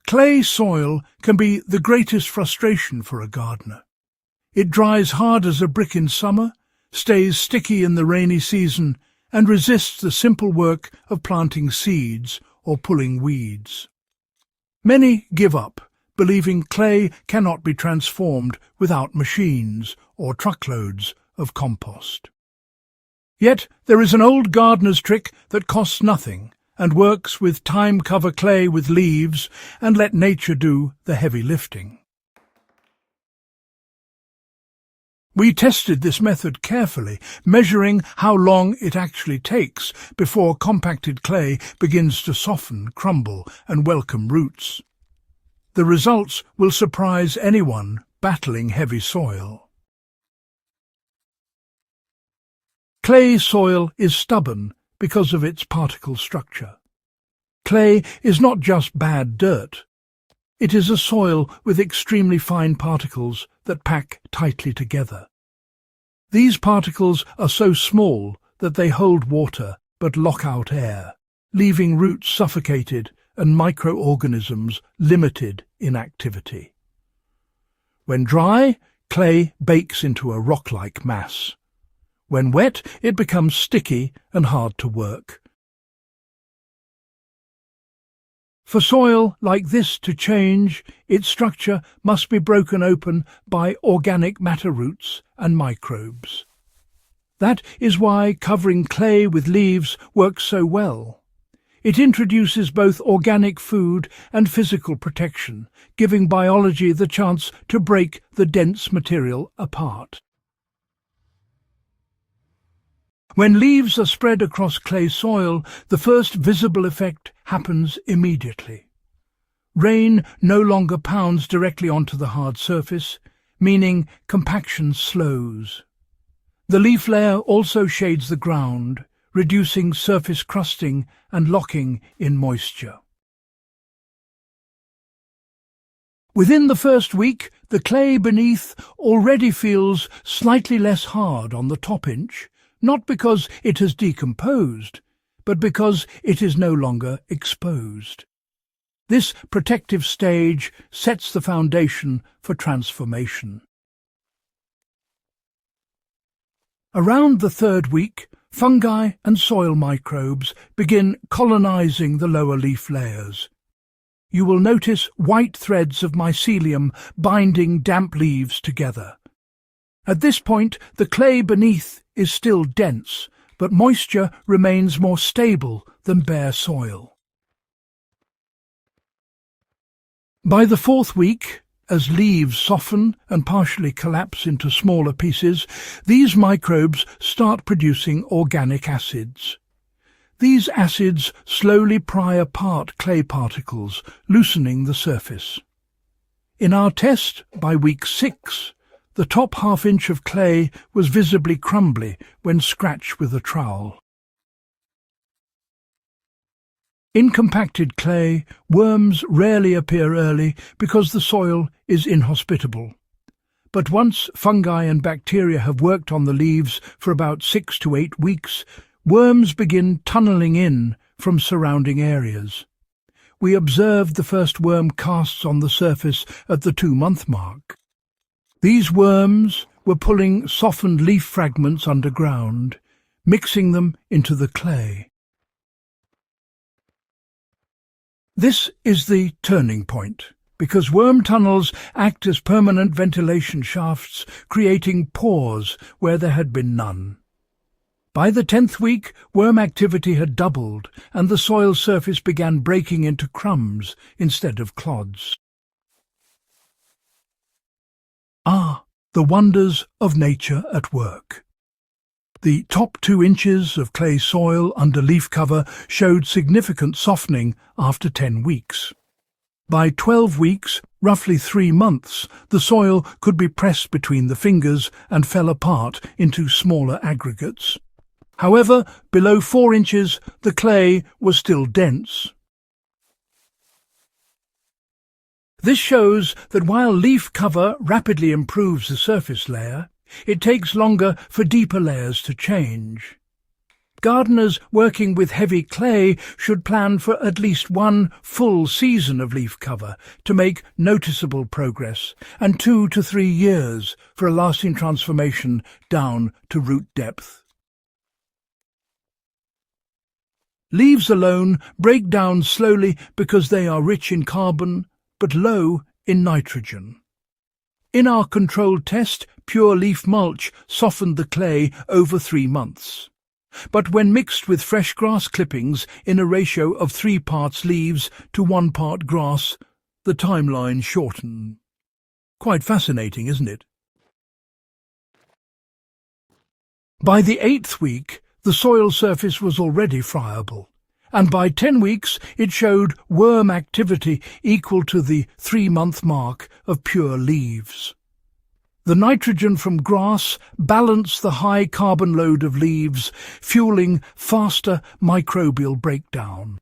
Clay soil can be the greatest frustration for a gardener. It dries hard as a brick in summer, stays sticky in the rainy season, and resists the simple work of planting seeds or pulling weeds. Many give up, believing clay cannot be transformed without machines or truckloads of compost. Yet there is an old gardener's trick that costs nothing and works with time-cover clay with leaves and let nature do the heavy lifting. We tested this method carefully, measuring how long it actually takes before compacted clay begins to soften, crumble, and welcome roots. The results will surprise anyone battling heavy soil. Clay soil is stubborn because of its particle structure. Clay is not just bad dirt. It is a soil with extremely fine particles that pack tightly together. These particles are so small that they hold water but lock out air, leaving roots suffocated and microorganisms limited in activity. When dry, clay bakes into a rock-like mass. When wet, it becomes sticky and hard to work. For soil like this to change, its structure must be broken open by organic matter roots and microbes. That is why covering clay with leaves works so well. It introduces both organic food and physical protection, giving biology the chance to break the dense material apart. When leaves are spread across clay soil, the first visible effect happens immediately. Rain no longer pounds directly onto the hard surface, meaning compaction slows. The leaf layer also shades the ground, reducing surface crusting and locking in moisture. Within the first week, the clay beneath already feels slightly less hard on the top inch, not because it has decomposed, but because it is no longer exposed. This protective stage sets the foundation for transformation. Around the third week, fungi and soil microbes begin colonizing the lower leaf layers. You will notice white threads of mycelium binding damp leaves together. At this point, the clay beneath is still dense, but moisture remains more stable than bare soil. By the fourth week, as leaves soften and partially collapse into smaller pieces, these microbes start producing organic acids. These acids slowly pry apart clay particles, loosening the surface. In our test, by week 6, the top half-inch of clay was visibly crumbly when scratched with a trowel. In compacted clay, worms rarely appear early because the soil is inhospitable. But once fungi and bacteria have worked on the leaves for about 6 to 8 weeks, worms begin tunneling in from surrounding areas. We observed the first worm casts on the surface at the 2-month mark. These worms were pulling softened leaf fragments underground, mixing them into the clay. This is the turning point, because worm tunnels act as permanent ventilation shafts, creating pores where there had been none. By the 10th week, worm activity had doubled, and the soil surface began breaking into crumbs instead of clods. The wonders of nature at work. The top 2 inches of clay soil under leaf cover showed significant softening after 10 weeks. By 12 weeks, roughly 3 months, the soil could be pressed between the fingers and fell apart into smaller aggregates. However, below 4 inches, the clay was still dense. This shows that while leaf cover rapidly improves the surface layer, it takes longer for deeper layers to change. Gardeners working with heavy clay should plan for at least one full season of leaf cover to make noticeable progress, and 2 to 3 years for a lasting transformation down to root depth. Leaves alone break down slowly because they are rich in carbon but low in nitrogen. In our controlled test, pure leaf mulch softened the clay over 3 months. But when mixed with fresh grass clippings in a ratio of 3 parts leaves to 1 part grass, the timeline shortened. Quite fascinating, isn't it? By the 8th week, the soil surface was already friable, and by 10 weeks it showed worm activity equal to the 3-month mark of pure leaves. The nitrogen from grass balanced the high carbon load of leaves, fueling faster microbial breakdown.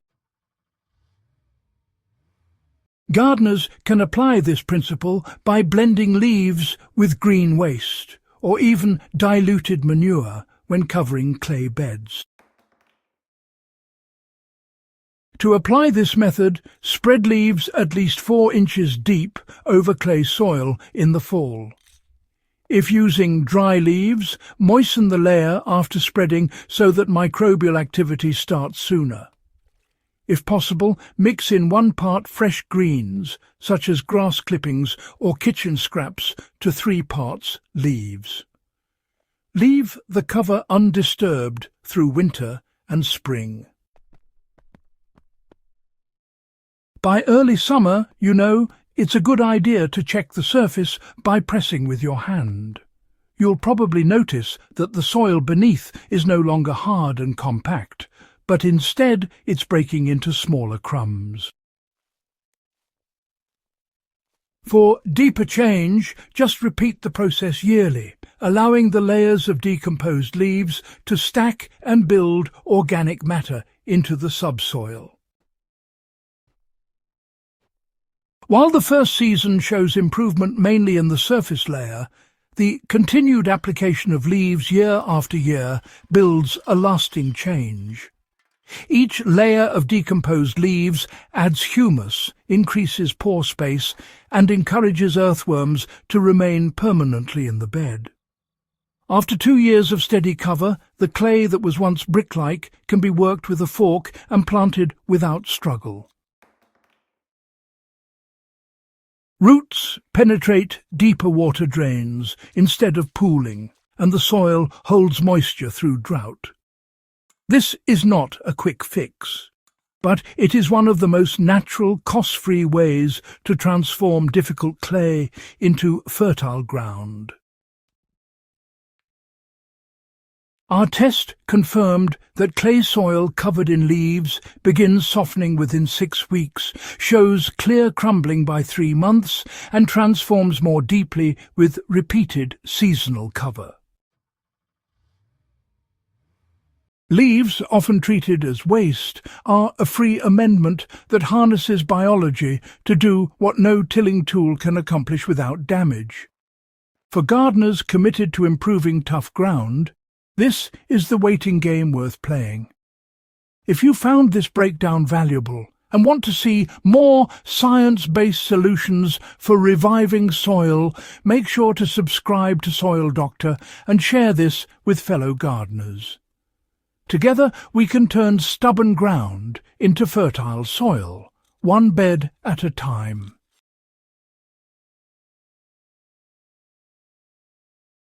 Gardeners can apply this principle by blending leaves with green waste, or even diluted manure when covering clay beds. To apply this method, spread leaves at least 4 inches deep over clay soil in the fall. If using dry leaves, moisten the layer after spreading so that microbial activity starts sooner. If possible, mix in 1 part fresh greens, such as grass clippings or kitchen scraps, to 3 parts leaves. Leave the cover undisturbed through winter and spring. By early summer, it's a good idea to check the surface by pressing with your hand. You'll probably notice that the soil beneath is no longer hard and compact, but instead it's breaking into smaller crumbs. For deeper change, just repeat the process yearly, allowing the layers of decomposed leaves to stack and build organic matter into the subsoil. While the first season shows improvement mainly in the surface layer, the continued application of leaves year after year builds a lasting change. Each layer of decomposed leaves adds humus, increases pore space, and encourages earthworms to remain permanently in the bed. After 2 years of steady cover, the clay that was once brick-like can be worked with a fork and planted without struggle. Roots penetrate deeper water drains instead of pooling, and the soil holds moisture through drought. This is not a quick fix, but it is one of the most natural, cost-free ways to transform difficult clay into fertile ground. Our test confirmed that clay soil covered in leaves begins softening within 6 weeks, shows clear crumbling by 3 months, and transforms more deeply with repeated seasonal cover. Leaves, often treated as waste, are a free amendment that harnesses biology to do what no tilling tool can accomplish without damage. For gardeners committed to improving tough ground, this is the waiting game worth playing. If you found this breakdown valuable and want to see more science-based solutions for reviving soil, make sure to subscribe to Soil Doctor and share this with fellow gardeners. Together we can turn stubborn ground into fertile soil, one bed at a time.